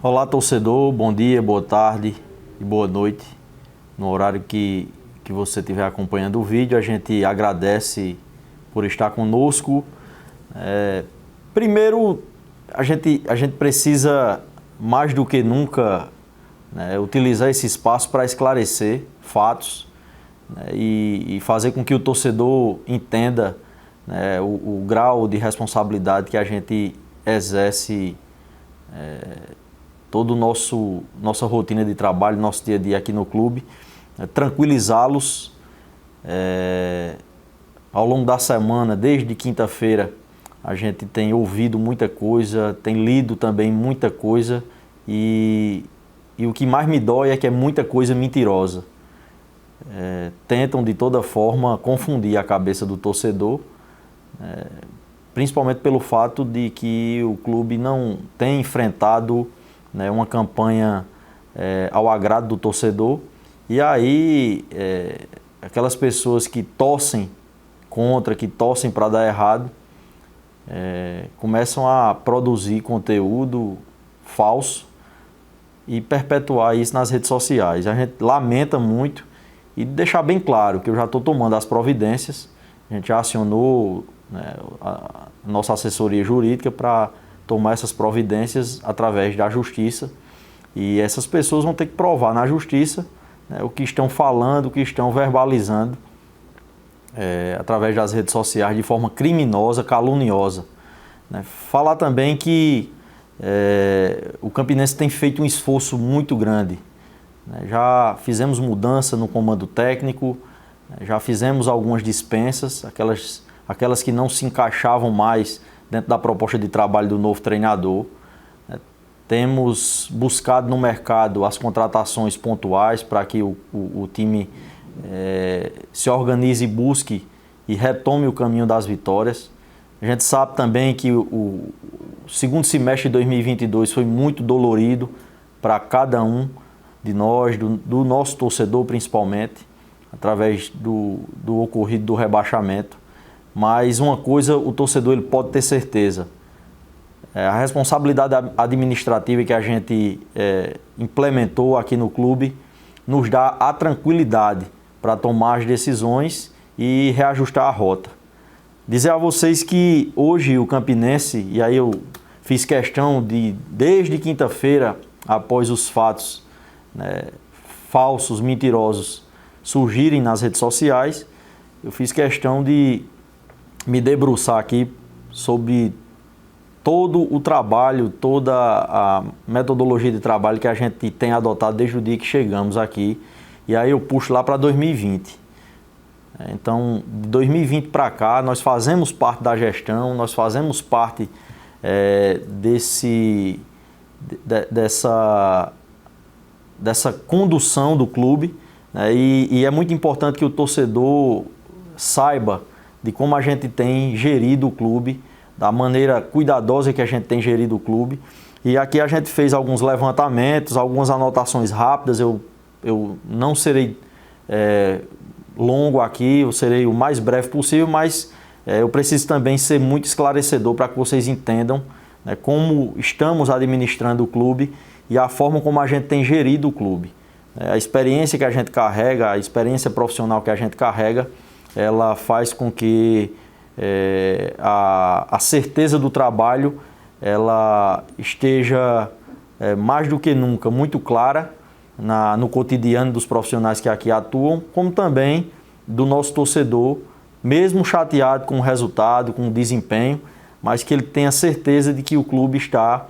Olá, torcedor, bom dia, boa tarde e boa noite. No horário que você estiver acompanhando o vídeo, a gente agradece por estar conosco. Primeiro, a gente precisa, mais do que nunca, utilizar esse espaço para esclarecer fatos, e fazer com que o torcedor entenda, o grau de responsabilidade que a gente exerce toda nossa rotina de trabalho, nosso dia a dia aqui no clube, tranquilizá-los. Ao longo da semana, desde quinta-feira, a gente tem ouvido muita coisa, tem lido também muita coisa, e o que mais me dói é que é muita coisa mentirosa. Tentam de toda forma confundir a cabeça do torcedor, principalmente pelo fato de que o clube não tem enfrentado uma campanha ao agrado do torcedor, e aí aquelas pessoas que torcem contra, que torcem para dar errado, começam a produzir conteúdo falso e perpetuar isso nas redes sociais. A gente lamenta muito e deixar bem claro que eu já estou tomando as providências. A gente já acionou a nossa assessoria jurídica para tomar essas providências através da justiça, e essas pessoas vão ter que provar na justiça o que estão falando, o que estão verbalizando através das redes sociais de forma criminosa, caluniosa. Falar também que o Campinense tem feito um esforço muito grande. Já fizemos mudança no comando técnico, já fizemos algumas dispensas, aquelas que não se encaixavam mais dentro da proposta de trabalho do novo treinador. Temos buscado no mercado as contratações pontuais para que o time se organize e busque e retome o caminho das vitórias. A gente sabe também que o segundo semestre de 2022 foi muito dolorido para cada um de nós, do nosso torcedor principalmente, através do ocorrido do rebaixamento. Mas uma coisa o torcedor ele pode ter certeza: a responsabilidade administrativa que a gente implementou aqui no clube nos dá a tranquilidade para tomar as decisões e reajustar a rota. Dizer a vocês que hoje o Campinense, e aí eu fiz questão de, desde quinta-feira, após os fatos falsos, mentirosos, surgirem nas redes sociais, eu fiz questão de me debruçar aqui sobre todo o trabalho, toda a metodologia de trabalho que a gente tem adotado desde o dia que chegamos aqui. E aí eu puxo lá para 2020. Então, de 2020 para cá, nós fazemos parte da gestão, nós fazemos parte dessa condução do clube, e é muito importante que o torcedor saiba de como a gente tem gerido o clube, da maneira cuidadosa que a gente tem gerido o clube. E aqui a gente fez alguns levantamentos, algumas anotações rápidas. Eu não serei longo aqui, eu serei o mais breve possível, mas eu preciso também ser muito esclarecedor para que vocês entendam como estamos administrando o clube e a forma como a gente tem gerido o clube. A experiência que a gente carrega, a experiência profissional que a gente carrega, ela faz com que a certeza do trabalho ela esteja mais do que nunca muito clara no cotidiano dos profissionais que aqui atuam, como também do nosso torcedor, mesmo chateado com o resultado, com o desempenho, mas que ele tenha certeza de que o clube está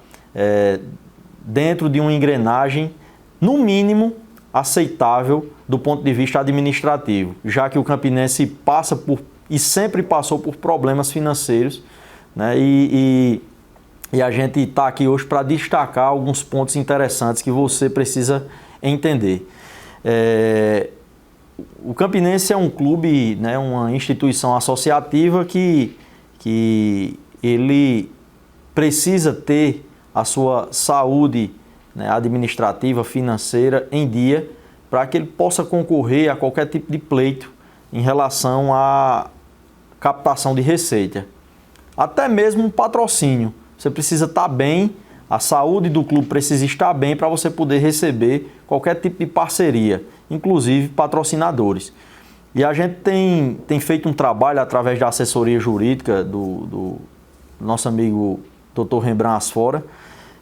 dentro de uma engrenagem, no mínimo, aceitável do ponto de vista administrativo, já que o Campinense passa por e sempre passou por problemas financeiros, e a gente está aqui hoje para destacar alguns pontos interessantes que você precisa entender. O Campinense é um clube, uma instituição associativa que ele precisa ter a sua saúde administrativa, financeira em dia, para que ele possa concorrer a qualquer tipo de pleito em relação à captação de receita. Até mesmo um patrocínio. Você precisa estar bem A saúde do clube precisa estar bem para você poder receber qualquer tipo de parceria, inclusive patrocinadores. E a gente tem feito um trabalho através da assessoria jurídica do nosso amigo Dr. Rembrandt Asfora,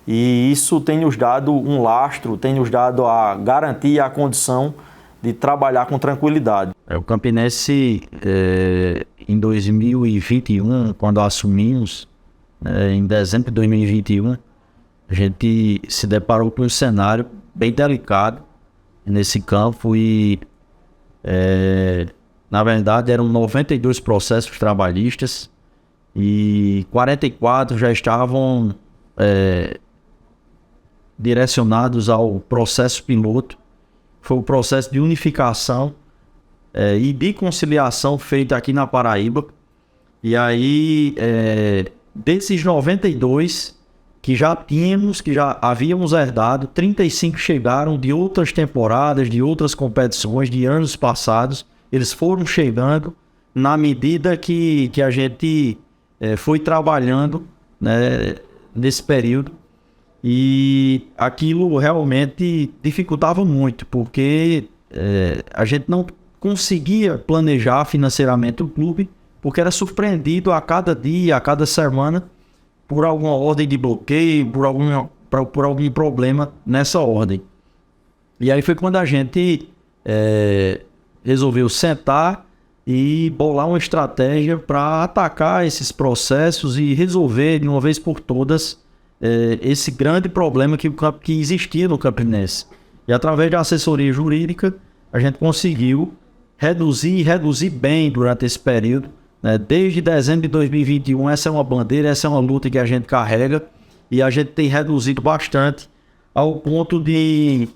e isso tem nos dado um lastro, tem nos dado a garantia e a condição de trabalhar com tranquilidade. O Campinense, em 2021, quando assumimos, em dezembro de 2021, a gente se deparou com um cenário bem delicado nesse campo e, na verdade, eram 92 processos trabalhistas e 44 já estavam direcionados ao processo piloto. Foi o processo de unificação e de conciliação feito aqui na Paraíba. E aí, desses 92 que já havíamos herdado, 35 chegaram de outras temporadas, de outras competições, de anos passados. Eles foram chegando na medida que a gente foi trabalhando, né, nesse período. E aquilo realmente dificultava muito, porque a gente não conseguia planejar financeiramente o clube, porque era surpreendido a cada dia, a cada semana, por alguma ordem de bloqueio, por algum problema nessa ordem. E aí foi quando a gente resolveu sentar e bolar uma estratégia para atacar esses processos e resolver de uma vez por todas esse grande problema que existia no Campinense. E através da assessoria jurídica, a gente conseguiu reduzir bem durante esse período, né? Desde dezembro de 2021, essa é uma bandeira, essa é uma luta que a gente carrega e a gente tem reduzido bastante ao ponto de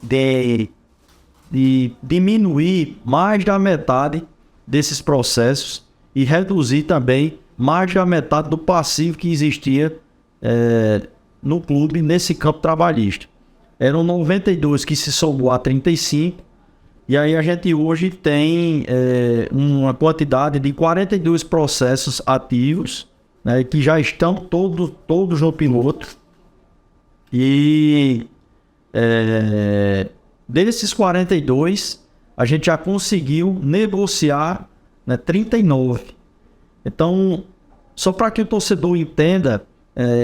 diminuir mais da metade desses processos e reduzir também mais da metade do passivo que existia no clube, nesse campo trabalhista. Eram 92 que se somou a 35, e aí a gente hoje tem uma quantidade de 42 processos ativos, né, que já estão todos no piloto. E desses 42, a gente já conseguiu negociar, né, 39. Então, só para que o torcedor entenda,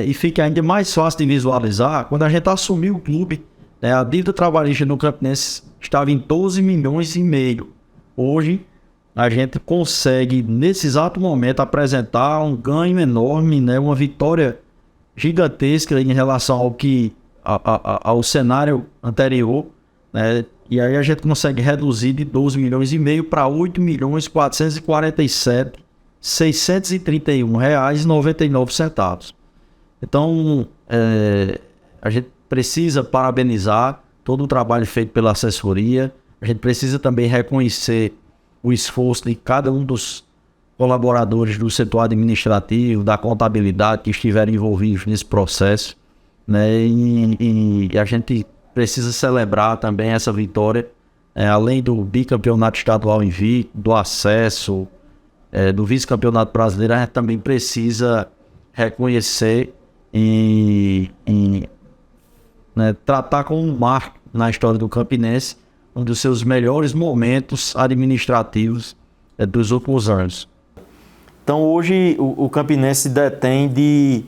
e fique ainda mais fácil de visualizar, quando a gente assumiu o clube, a dívida trabalhista no Campinense estava em 12 milhões e meio. Hoje, a gente consegue, nesse exato momento, apresentar um ganho enorme, né, uma vitória gigantesca em relação ao cenário anterior, né, e aí a gente consegue reduzir de 12 milhões e meio para 8 milhões 447 R$631,99. Então, a gente precisa parabenizar todo o trabalho feito pela assessoria. A gente precisa também reconhecer o esforço de cada um dos colaboradores do setor administrativo, da contabilidade que estiveram envolvidos nesse processo, né? E a gente precisa celebrar também essa vitória, além do bicampeonato estadual invicto, do acesso, do vice-campeonato brasileiro. A gente também precisa reconhecer e né, tratar como um marco na história do Campinense, um dos seus melhores momentos administrativos dos últimos anos. Então hoje o Campinense detém de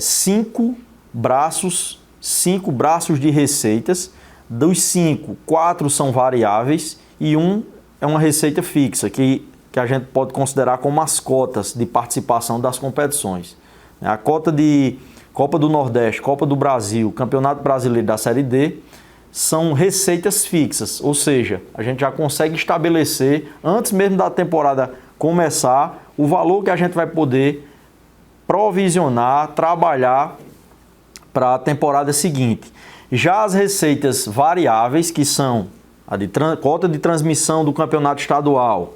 5 braços de receitas. Dos 5, 4 são variáveis e 1 é uma receita fixa, que a gente pode considerar como as cotas de participação das competições. A cota de Copa do Nordeste, Copa do Brasil, Campeonato Brasileiro da Série D, são receitas fixas, ou seja, a gente já consegue estabelecer, antes mesmo da temporada começar, o valor que a gente vai poder provisionar, trabalhar para a temporada seguinte. Já as receitas variáveis, que são a de cota de transmissão do campeonato estadual,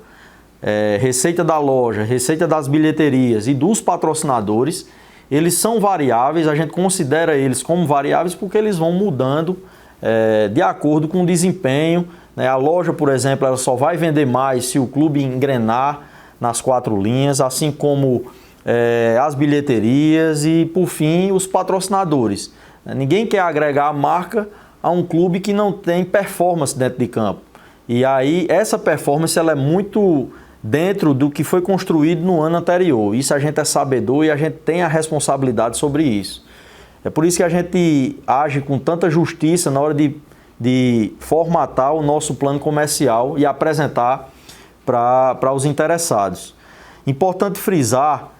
receita da loja, receita das bilheterias e dos patrocinadores, eles são variáveis, a gente considera eles como variáveis porque eles vão mudando de acordo com o desempenho, né? A loja, por exemplo, ela só vai vender mais se o clube engrenar nas 4 linhas, assim como as bilheterias e, por fim, os patrocinadores. Ninguém quer agregar a marca a um clube que não tem performance dentro de campo. E aí essa performance ela é muito dentro do que foi construído no ano anterior. Isso a gente é sabedor e a gente tem a responsabilidade sobre isso. É por isso que a gente age com tanta justiça na hora de formatar o nosso plano comercial e apresentar para os interessados. Importante frisar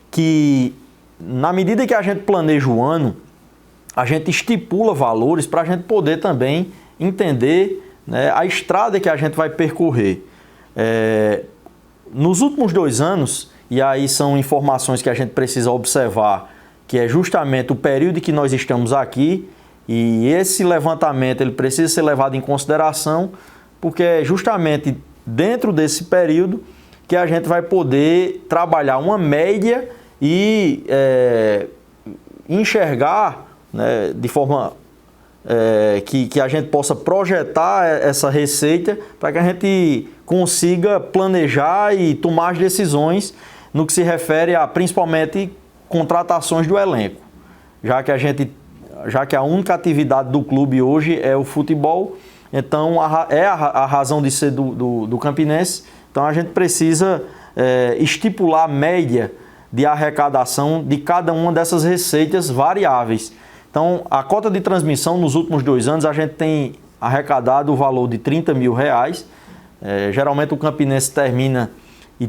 que na medida que a gente planeja o ano, a gente estipula valores para a gente poder também entender, né, a estrada que a gente vai percorrer. Nos últimos 2 anos, e aí são informações que a gente precisa observar, que é justamente o período que nós estamos aqui, e esse levantamento ele precisa ser levado em consideração, porque é justamente dentro desse período que a gente vai poder trabalhar uma média e enxergar, né, de forma que a gente possa projetar essa receita para que a gente consiga planejar e tomar as decisões no que se refere a principalmente contratações do elenco, já que a única atividade do clube hoje é o futebol, então a razão de ser do Campinense. Então a gente precisa estipular a média de arrecadação de cada uma dessas receitas variáveis. Então a cota de transmissão nos últimos 2 anos a gente tem arrecadado o valor de R$30 mil. Geralmente o Campinense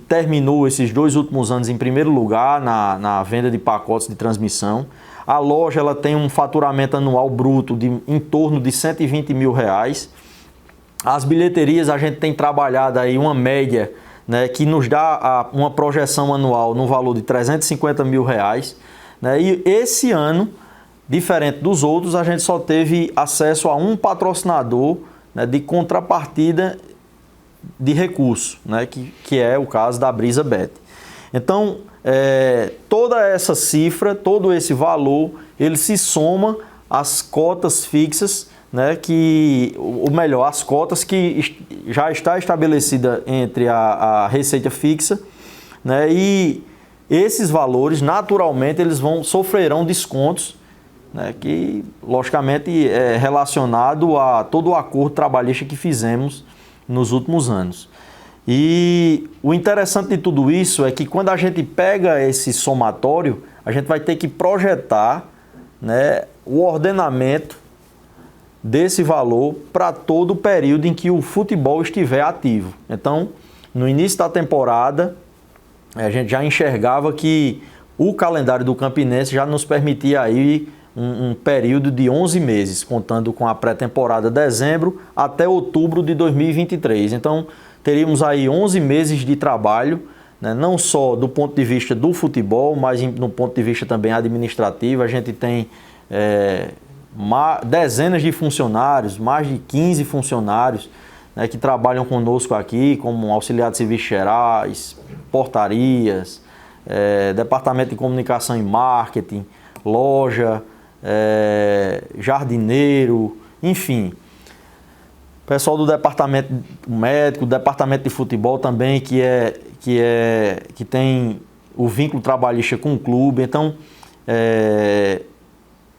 terminou esses 2 últimos anos em primeiro lugar na venda de pacotes de transmissão. A loja ela tem um faturamento anual bruto em torno de R$120 mil. As bilheterias a gente tem trabalhado aí uma média, né, que nos dá uma projeção anual no valor de R$350 mil. Né, e esse ano, diferente dos outros, a gente só teve acesso a um patrocinador, né, de contrapartida de recurso, né, que é o caso da BrisaBet. Então, toda essa cifra, todo esse valor, ele se soma às cotas fixas, né, as cotas que já está estabelecida entre a receita fixa, né, e esses valores, naturalmente, eles sofrerão descontos, né, que, logicamente, é relacionado a todo o acordo trabalhista que fizemos nos últimos anos. E o interessante de tudo isso é que quando a gente pega esse somatório, a gente vai ter que projetar, né, o ordenamento desse valor para todo o período em que o futebol estiver ativo. Então, no início da temporada, a gente já enxergava que o calendário do Campinense já nos permitia aí um período de 11 meses, contando com a pré-temporada dezembro até outubro de 2023. Então, teríamos aí 11 meses de trabalho, né, não só do ponto de vista do futebol, mas no ponto de vista também administrativo. A gente tem dezenas de funcionários, mais de 15 funcionários, né, que trabalham conosco aqui, como auxiliar de serviços gerais, portarias, departamento de comunicação e marketing, loja, jardineiro, enfim. Pessoal do departamento médico, departamento de futebol também, que tem o vínculo trabalhista com o clube. Então,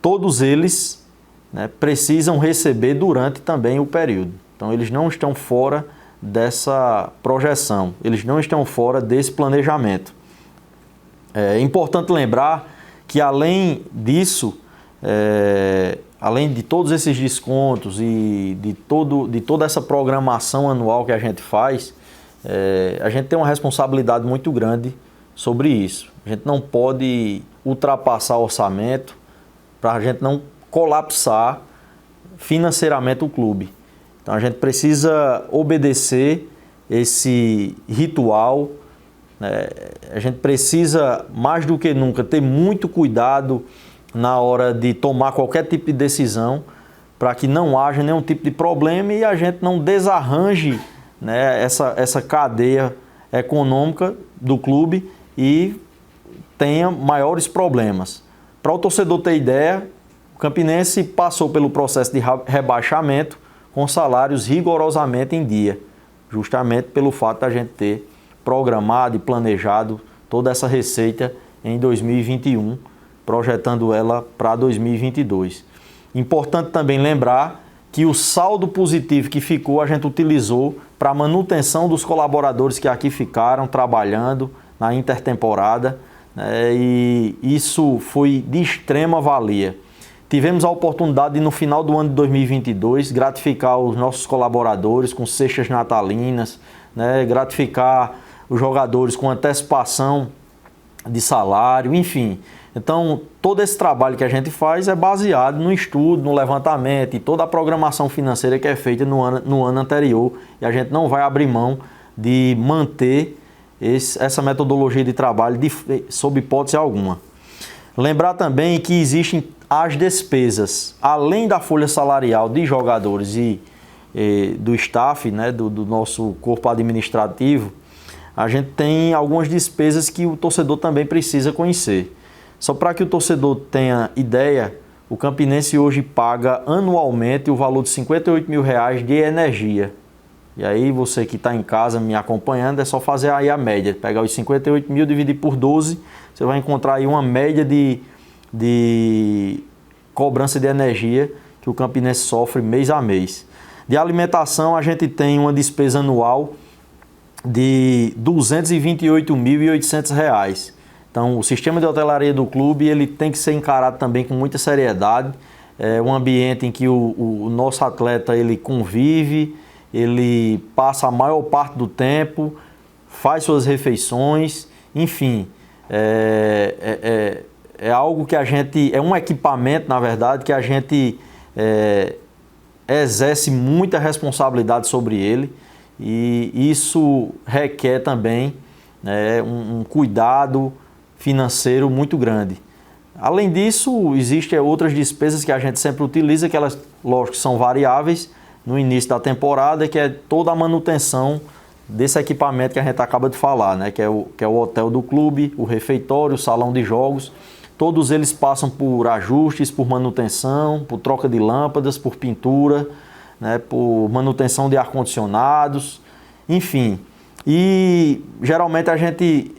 todos eles, né, precisam receber durante também o período. Então, eles não estão fora dessa projeção, eles não estão fora desse planejamento. É importante lembrar que, além disso, além de todos esses descontos e de toda essa programação anual que a gente faz, a gente tem uma responsabilidade muito grande sobre isso. A gente não pode ultrapassar o orçamento para a gente não colapsar financeiramente o clube. Então a gente precisa obedecer esse ritual, né? A gente precisa, mais do que nunca, ter muito cuidado na hora de tomar qualquer tipo de decisão, para que não haja nenhum tipo de problema e a gente não desarranje, né, essa cadeia econômica do clube e tenha maiores problemas. Para o torcedor ter ideia, o Campinense passou pelo processo de rebaixamento com salários rigorosamente em dia, justamente pelo fato de a gente ter programado e planejado toda essa receita em 2021, projetando ela para 2022. Importante também lembrar que o saldo positivo que ficou a gente utilizou para a manutenção dos colaboradores que aqui ficaram trabalhando na intertemporada, né, e isso foi de extrema valia. Tivemos a oportunidade de, no final do ano de 2022, gratificar os nossos colaboradores com cestas natalinas, né, gratificar os jogadores com antecipação de salário, enfim. Então, todo esse trabalho que a gente faz é baseado no estudo, no levantamento e toda a programação financeira que é feita no ano anterior. E a gente não vai abrir mão de manter essa metodologia de trabalho sob hipótese alguma. Lembrar também que existem as despesas, além da folha salarial de jogadores e do staff, né, do nosso corpo administrativo, a gente tem algumas despesas que o torcedor também precisa conhecer. Só para que o torcedor tenha ideia, o Campinense hoje paga anualmente o valor de R$58 mil de energia. E aí você que está em casa me acompanhando, é só fazer aí a média. Pegar os 58 mil, dividir por 12, você vai encontrar aí uma média de cobrança de energia que o Campinense sofre mês a mês. De alimentação, a gente tem uma despesa anual de R$ 228.800. Então, o sistema de hotelaria do clube ele tem que ser encarado também com muita seriedade. É um ambiente em que o nosso atleta ele convive, ele passa a maior parte do tempo, faz suas refeições, enfim. É algo que a gente... É um equipamento, na verdade, que a gente exerce muita responsabilidade sobre ele. E isso requer também, né, um cuidado financeiro muito grande. Além disso, existem outras despesas que a gente sempre utiliza, que elas, lógico, são variáveis no início da temporada, que é toda a manutenção desse equipamento que a gente acaba de falar, né, que é o hotel do clube, o refeitório, o salão de jogos. Todos eles passam por ajustes, por manutenção, por troca de lâmpadas, por pintura, né, por manutenção de ar-condicionados, enfim. E geralmente a gente,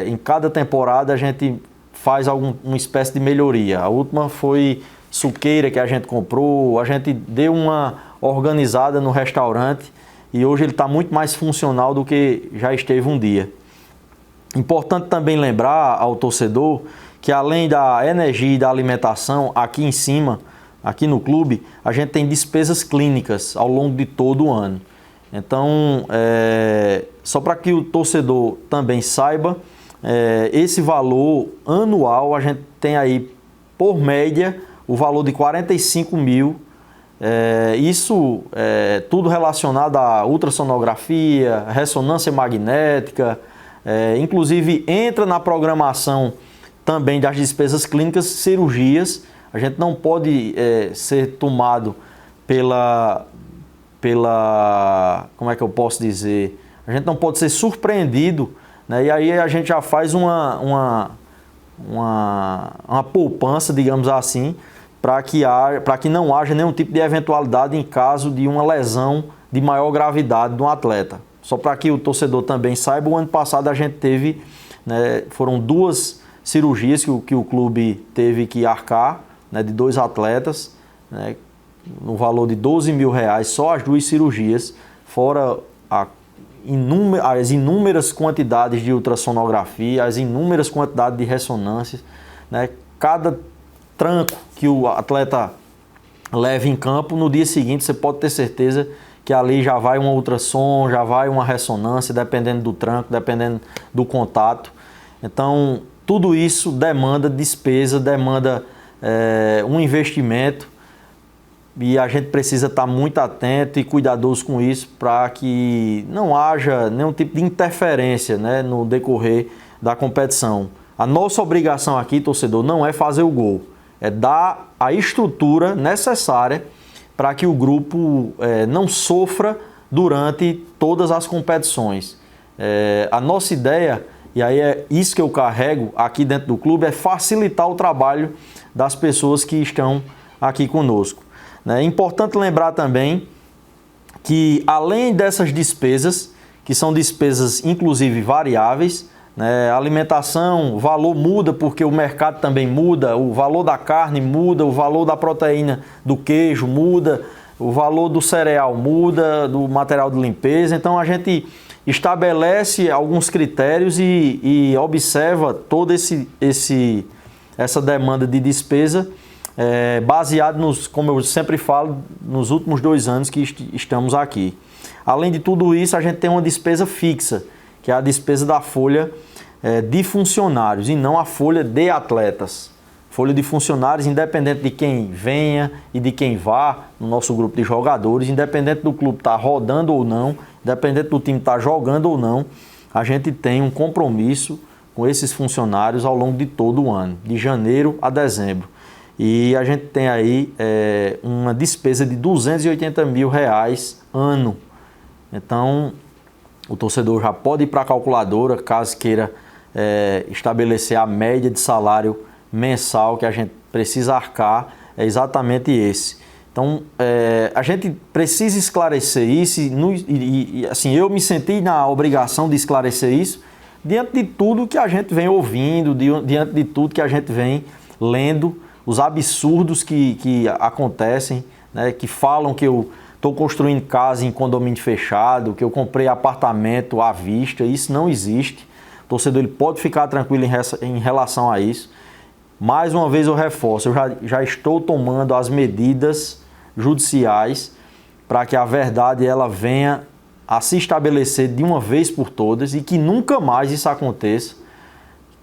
em cada temporada, a gente faz uma espécie de melhoria. A última foi suqueira que a gente comprou, a gente deu uma organizada no restaurante e hoje ele está muito mais funcional do que já esteve um dia. Importante também lembrar ao torcedor que além da energia e da alimentação, aqui em cima, aqui no clube, a gente tem despesas clínicas ao longo de todo o ano. Então, só para que o torcedor também saiba, esse valor anual, a gente tem aí, por média, o valor de 45 mil. Isso tudo relacionado à ultrassonografia, ressonância magnética, inclusive entra na programação também das despesas clínicas, cirurgias. A gente não pode ser tomado pela, como é que eu posso dizer? A gente não pode ser surpreendido, né? E aí a gente já faz uma poupança, digamos assim, para que não haja nenhum tipo de eventualidade em caso de uma lesão de maior gravidade de um atleta. Só para que o torcedor também saiba, o ano passado a gente teve, né, foram 2 cirurgias que o clube teve que arcar, né, de 2 atletas, né, no valor de R$12 mil, só as 2 cirurgias, fora as inúmeras quantidades de ultrassonografia, as inúmeras quantidades de ressonâncias, né, cada tranco que o atleta leva em campo, no dia seguinte você pode ter certeza que ali já vai uma ultrassom, já vai uma ressonância, dependendo do tranco, dependendo do contato. Então, tudo isso demanda despesa, demanda um investimento e a gente precisa estar muito atento e cuidadoso com isso para que não haja nenhum tipo de interferência, né, no decorrer da competição. A nossa obrigação aqui, torcedor, não é fazer o gol, é dar a estrutura necessária para que o grupo não sofra durante todas as competições. A nossa ideia, e aí é isso que eu carrego aqui dentro do clube, é facilitar o trabalho das pessoas que estão aqui conosco. É importante lembrar também que, além dessas despesas, que são despesas inclusive variáveis, né? A alimentação, o valor muda porque o mercado também muda, o valor da carne muda, o valor da proteína do queijo muda, o valor do cereal muda, do material de limpeza. Então a gente estabelece alguns critérios e observa toda essa demanda de despesa baseado como eu sempre falo, nos últimos 2 anos que estamos aqui. Além de tudo isso, a gente tem uma despesa fixa, que é a despesa da folha de funcionários e não a folha de atletas. Folha de funcionários, independente de quem venha e de quem vá no nosso grupo de jogadores, independente do clube estar rodando ou não, independente do time estar jogando ou não, a gente tem um compromisso com esses funcionários ao longo de todo o ano, de janeiro a dezembro. E a gente tem aí uma despesa de R$280 mil ano. Então, o torcedor já pode ir para a calculadora, caso queira estabelecer a média de salário mensal que a gente precisa arcar, é exatamente esse. Então, a gente precisa esclarecer isso e assim, eu me senti na obrigação de esclarecer isso diante de tudo que a gente vem ouvindo, diante de tudo que a gente vem lendo, os absurdos que acontecem, né, que falam que eu estou construindo casa em condomínio fechado, que eu comprei apartamento à vista. Isso não existe. O torcedor ele pode ficar tranquilo em relação a isso. Mais uma vez eu reforço, eu já estou tomando as medidas judiciais para que a verdade ela venha a se estabelecer de uma vez por todas e que nunca mais isso aconteça.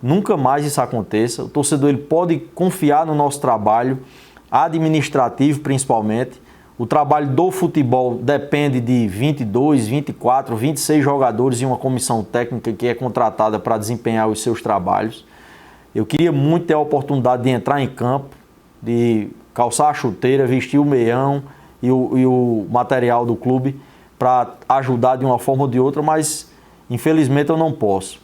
Nunca mais isso aconteça. O torcedor ele pode confiar no nosso trabalho administrativo, principalmente. O trabalho do futebol depende de 22, 24, 26 jogadores e uma comissão técnica que é contratada para desempenhar os seus trabalhos. Eu queria muito ter a oportunidade de entrar em campo, de calçar a chuteira, vestir o meião e o material do clube para ajudar de uma forma ou de outra, mas infelizmente eu não posso.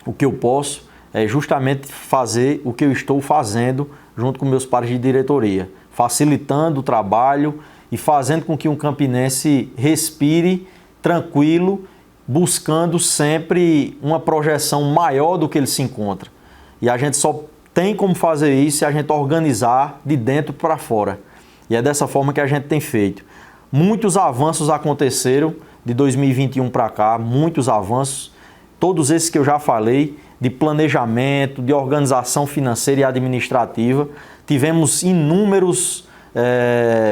O que eu posso é justamente fazer o que eu estou fazendo junto com meus pares de diretoria, facilitando o trabalho e fazendo com que um campinense respire tranquilo, buscando sempre uma projeção maior do que ele se encontra. E a gente só tem como fazer isso se a gente organizar de dentro para fora. E é dessa forma que a gente tem feito. Muitos avanços aconteceram de 2021 para cá, muitos avanços, todos esses que eu já falei, de planejamento, de organização financeira e administrativa. Tivemos inúmeros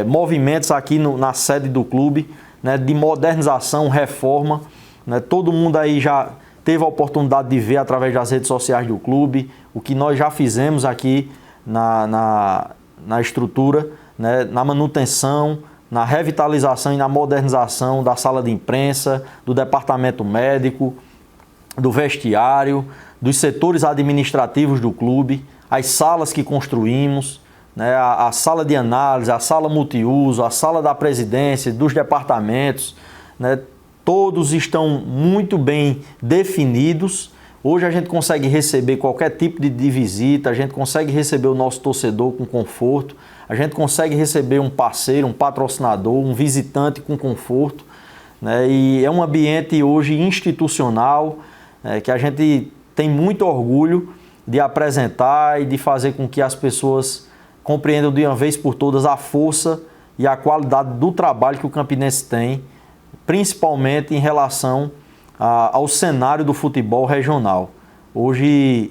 movimentos aqui na sede do clube, né, de modernização, reforma. Né, todo mundo aí já teve a oportunidade de ver através das redes sociais do clube o que nós já fizemos aqui na estrutura, né, na manutenção, na revitalização e na modernização da sala de imprensa, do departamento médico, do vestiário, dos setores administrativos do clube, as salas que construímos, né, a sala de análise, a sala multiuso, a sala da presidência, dos departamentos, né, todos estão muito bem definidos. Hoje a gente consegue receber qualquer tipo de visita, a gente consegue receber o nosso torcedor com conforto, a gente consegue receber um parceiro, um patrocinador, um visitante com conforto, né, e é um ambiente hoje institucional que a gente tem muito orgulho de apresentar e de fazer com que as pessoas compreendam de uma vez por todas a força e a qualidade do trabalho que o Campinense tem, principalmente em relação ao cenário do futebol regional. Hoje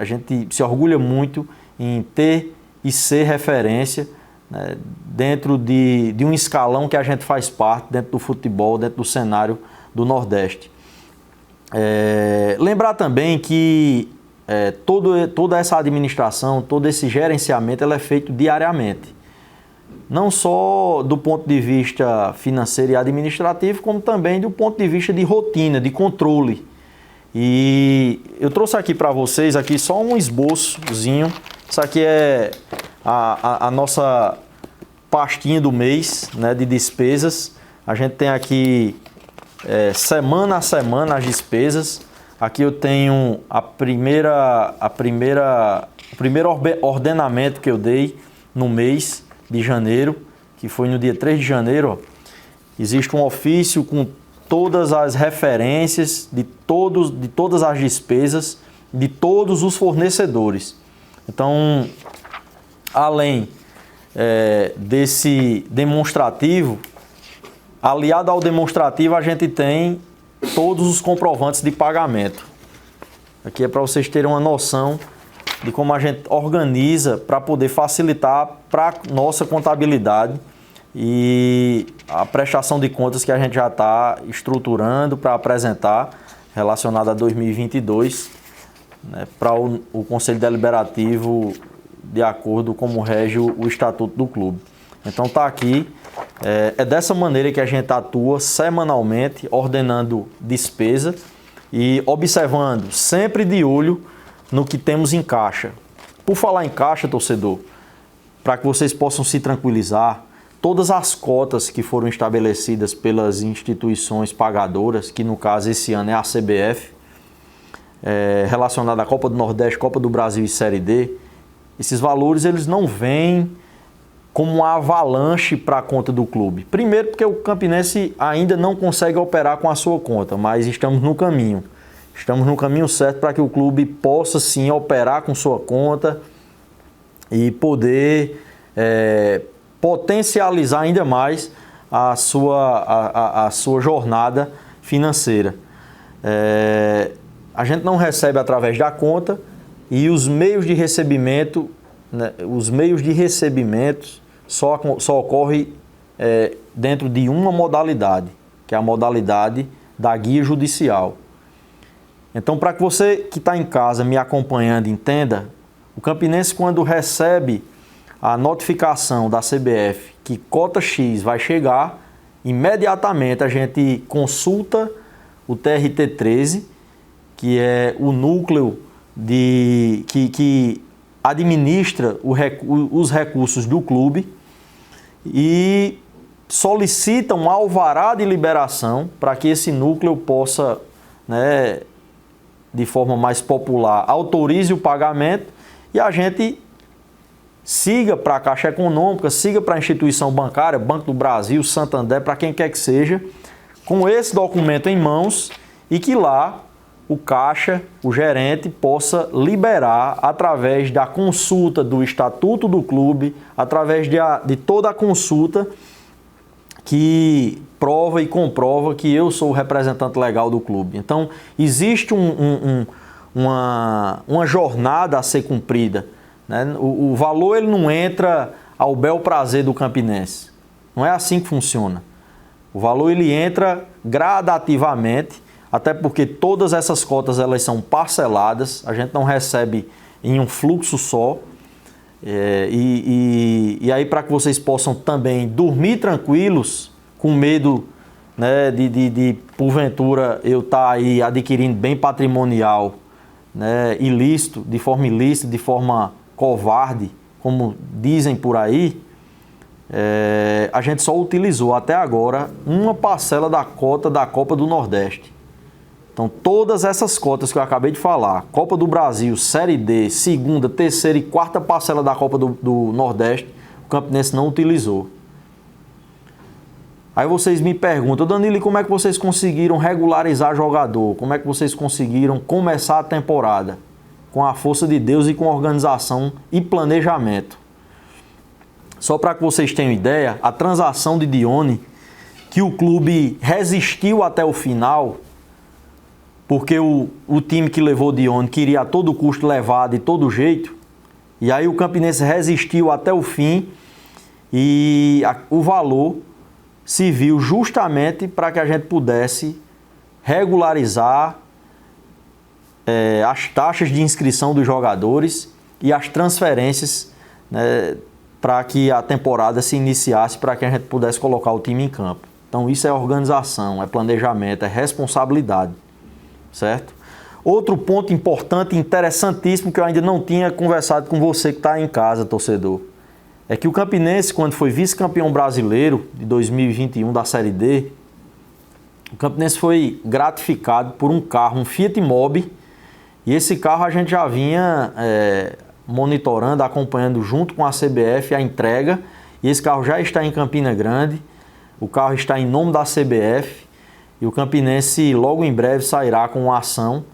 a gente se orgulha muito em ter e ser referência, né, dentro de um escalão que a gente faz parte dentro do futebol, dentro do cenário do Nordeste. Lembrar também que toda essa administração, todo esse gerenciamento ela é feito diariamente. Não só do ponto de vista financeiro e administrativo, como também do ponto de vista de rotina, de controle. E eu trouxe aqui para vocês aqui só um esboçozinho. Isso aqui é a nossa pastinha do mês, né, de despesas. A gente tem aqui semana a semana as despesas. Aqui eu tenho o primeiro ordenamento que eu dei no mês de janeiro, que foi no dia 3 de janeiro. Ó. Existe um ofício com todas as referências, de todas as despesas, de todos os fornecedores. Então, além desse demonstrativo, aliado ao demonstrativo, a gente tem todos os comprovantes de pagamento. Aqui é para vocês terem uma noção de como a gente organiza para poder facilitar para a nossa contabilidade e a prestação de contas que a gente já está estruturando para apresentar relacionada a 2022, né, para o Conselho Deliberativo, de acordo com como rege o Estatuto do Clube. Então está aqui, é dessa maneira que a gente atua semanalmente, ordenando despesa e observando, sempre de olho no que temos em caixa. Por falar em caixa, torcedor, para que vocês possam se tranquilizar, todas as cotas que foram estabelecidas pelas instituições pagadoras, que no caso esse ano é a CBF, relacionada à Copa do Nordeste, Copa do Brasil e Série D, esses valores eles não vêm como uma avalanche para a conta do clube. Primeiro porque o Campinense ainda não consegue operar com a sua conta, mas estamos no caminho. Estamos no caminho certo para que o clube possa sim operar com sua conta e poder potencializar ainda mais a sua jornada financeira. A gente não recebe através da conta e os meios de recebimento, né, só ocorre dentro de uma modalidade, que é a modalidade da guia judicial. Então, para que você que está em casa me acompanhando entenda, o Campinense, quando recebe a notificação da CBF que cota X vai chegar, imediatamente a gente consulta o TRT13, que é o núcleo que administra os recursos do clube, e solicita um alvará de liberação para que esse núcleo possa, né, de forma mais popular, autorize o pagamento e a gente siga para a Caixa Econômica, siga para a instituição bancária, Banco do Brasil, Santander, para quem quer que seja, com esse documento em mãos e que lá o caixa, o gerente, possa liberar através da consulta do Estatuto do Clube, através de toda a consulta que prova e comprova que eu sou o representante legal do clube. Então, existe uma jornada a ser cumprida, né? O valor ele não entra ao bel prazer do campinense. Não é assim que funciona. O valor ele entra gradativamente, até porque todas essas cotas elas são parceladas, a gente não recebe em um fluxo só. E aí, para que vocês possam também dormir tranquilos, com medo, né, de porventura eu estar aí adquirindo bem patrimonial, né, ilícito, de forma covarde, como dizem por aí, a gente só utilizou até agora uma parcela da cota da Copa do Nordeste. Então, todas essas cotas que eu acabei de falar, Copa do Brasil, Série D, segunda, terceira e quarta parcela da Copa do Nordeste, o Campinense não utilizou. Aí vocês me perguntam, Danilo, como é que vocês conseguiram regularizar jogador? Como é que vocês conseguiram começar a temporada? Com a força de Deus e com organização e planejamento. Só para que vocês tenham ideia, a transação de Dione, que o clube resistiu até o final, porque o time que levou Dione queria a todo custo levar de todo jeito, e aí o Campinense resistiu até o fim, e o valor se viu justamente para que a gente pudesse regularizar as taxas de inscrição dos jogadores e as transferências, né, para que a temporada se iniciasse, para que a gente pudesse colocar o time em campo. Então isso é organização, é planejamento, é responsabilidade. Certo? Outro ponto importante e interessantíssimo que eu ainda não tinha conversado com você que está em casa, torcedor, é que o Campinense, quando foi vice-campeão brasileiro de 2021 da Série D, o Campinense foi gratificado por um carro, um Fiat Mobi, e esse carro a gente já vinha monitorando, acompanhando junto com a CBF a entrega, e esse carro já está em Campina Grande, o carro está em nome da CBF, e o Campinense logo em breve sairá com uma ação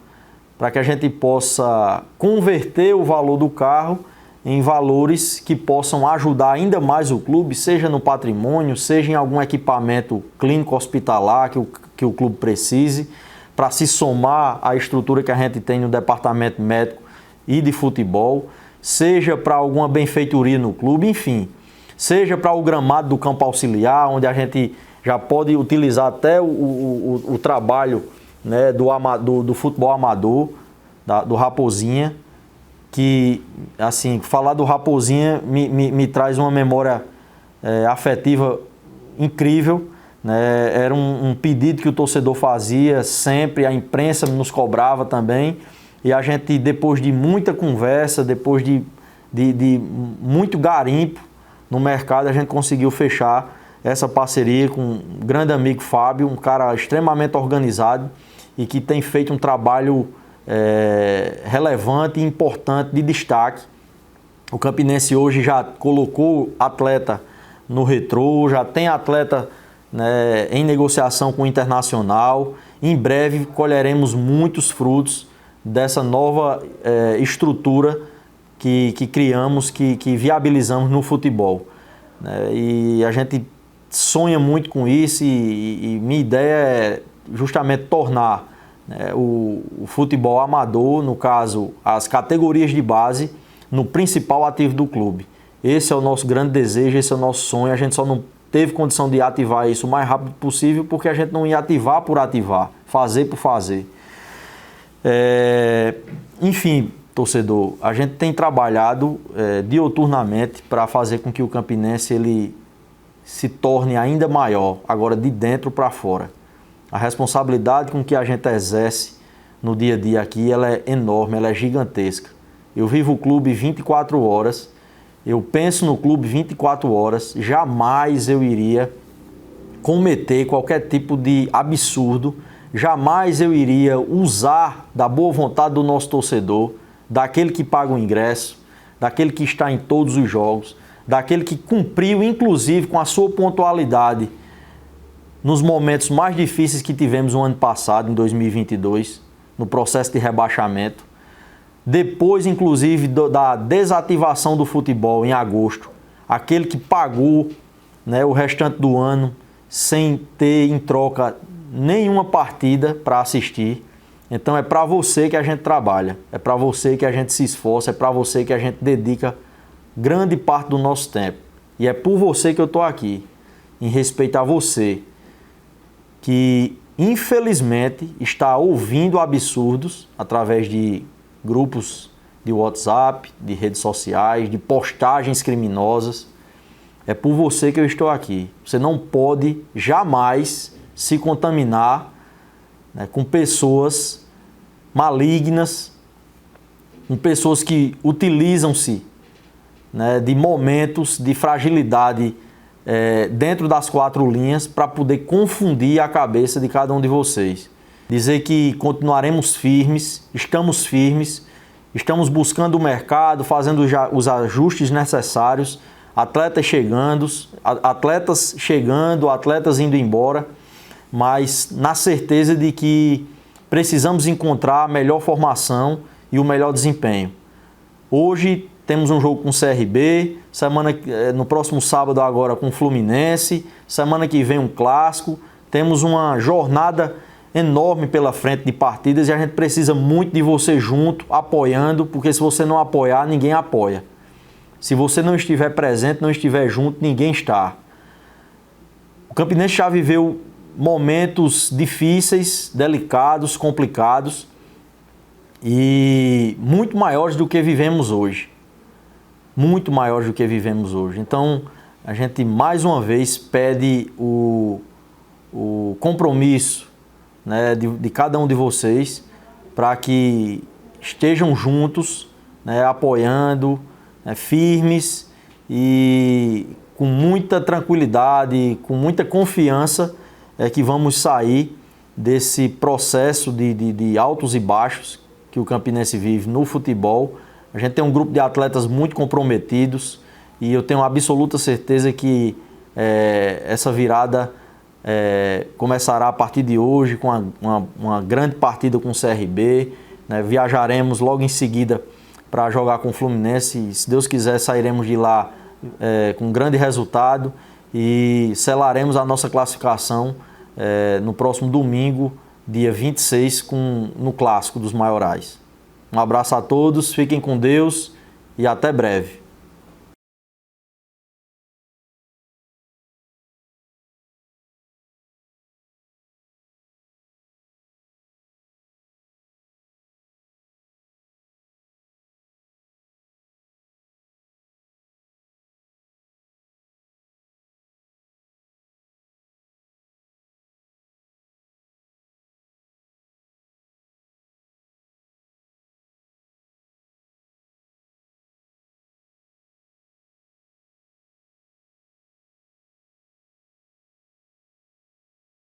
para que a gente possa converter o valor do carro em valores que possam ajudar ainda mais o clube, seja no patrimônio, seja em algum equipamento clínico hospitalar que o clube precise, para se somar à estrutura que a gente tem no departamento médico e de futebol, seja para alguma benfeitoria no clube, enfim, seja para o gramado do campo auxiliar, onde a gente já pode utilizar até o trabalho, né, do futebol amador, do Raposinha, que, assim, falar do Raposinha me traz uma memória afetiva incrível, né? Era um pedido que o torcedor fazia sempre, a imprensa nos cobrava também, e a gente, depois de muita conversa, depois de muito garimpo no mercado, a gente conseguiu fechar essa parceria com um grande amigo Fábio, um cara extremamente organizado e que tem feito um trabalho relevante e importante, de destaque. O Campinense hoje já colocou atleta no Retrô, já tem atleta, né, em negociação com o Internacional. Em breve colheremos muitos frutos dessa nova estrutura que criamos, que viabilizamos no futebol. E a gente sonha muito com isso e minha ideia é justamente tornar o futebol amador, no caso, as categorias de base, no principal ativo do clube. Esse é o nosso grande desejo, esse é o nosso sonho. A gente só não teve condição de ativar isso o mais rápido possível porque a gente não ia ativar por ativar, fazer por fazer. Enfim, torcedor, a gente tem trabalhado diuturnamente para fazer com que o Campinense ele se torne ainda maior, agora de dentro para fora. A responsabilidade com que a gente exerce no dia a dia aqui, ela é enorme, ela é gigantesca. Eu vivo o clube 24 horas, eu penso no clube 24 horas, jamais eu iria cometer qualquer tipo de absurdo, jamais eu iria usar da boa vontade do nosso torcedor, daquele que paga o ingresso, daquele que está em todos os jogos, daquele que cumpriu, inclusive, com a sua pontualidade nos momentos mais difíceis que tivemos no ano passado, em 2022, no processo de rebaixamento. Depois, inclusive, da desativação do futebol em agosto, aquele que pagou, né, o restante do ano sem ter em troca nenhuma partida para assistir. Então é para você que a gente trabalha, é para você que a gente se esforça, é para você que a gente dedica grande parte do nosso tempo. E é por você que eu estou aqui, em respeito a você, que infelizmente está ouvindo absurdos através de grupos de WhatsApp, de redes sociais, de postagens criminosas. É por você que eu estou aqui. Você não pode jamais se contaminar, né, com pessoas malignas, com pessoas que utilizam-se, né, de momentos de fragilidade dentro das quatro linhas para poder confundir a cabeça de cada um de vocês. Dizer que continuaremos firmes, estamos buscando o mercado, fazendo os ajustes necessários, atletas chegando, atletas indo embora, mas na certeza de que precisamos encontrar a melhor formação e o melhor desempenho. Hoje temos um jogo com o CRB, no próximo sábado agora com o Fluminense, semana que vem um clássico, temos uma jornada enorme pela frente de partidas e a gente precisa muito de você junto, apoiando, porque se você não apoiar, ninguém apoia. Se você não estiver presente, não estiver junto, ninguém está. O Campinense já viveu momentos difíceis, delicados, complicados e muito maiores do que vivemos hoje. Muito maiores do que vivemos hoje. Então, a gente mais uma vez pede o compromisso, né, de cada um de vocês para que estejam juntos, né, apoiando, né, firmes e com muita tranquilidade, com muita confiança que vamos sair desse processo de altos e baixos que o Campinense vive no futebol. A gente tem um grupo de atletas muito comprometidos e eu tenho absoluta certeza que essa virada começará a partir de hoje com uma grande partida com o CRB, né? Viajaremos logo em seguida para jogar com o Fluminense e, se Deus quiser, sairemos de lá com um grande resultado e selaremos a nossa classificação no próximo domingo, dia 26, no Clássico dos Maiorais. Um abraço a todos, fiquem com Deus e até breve.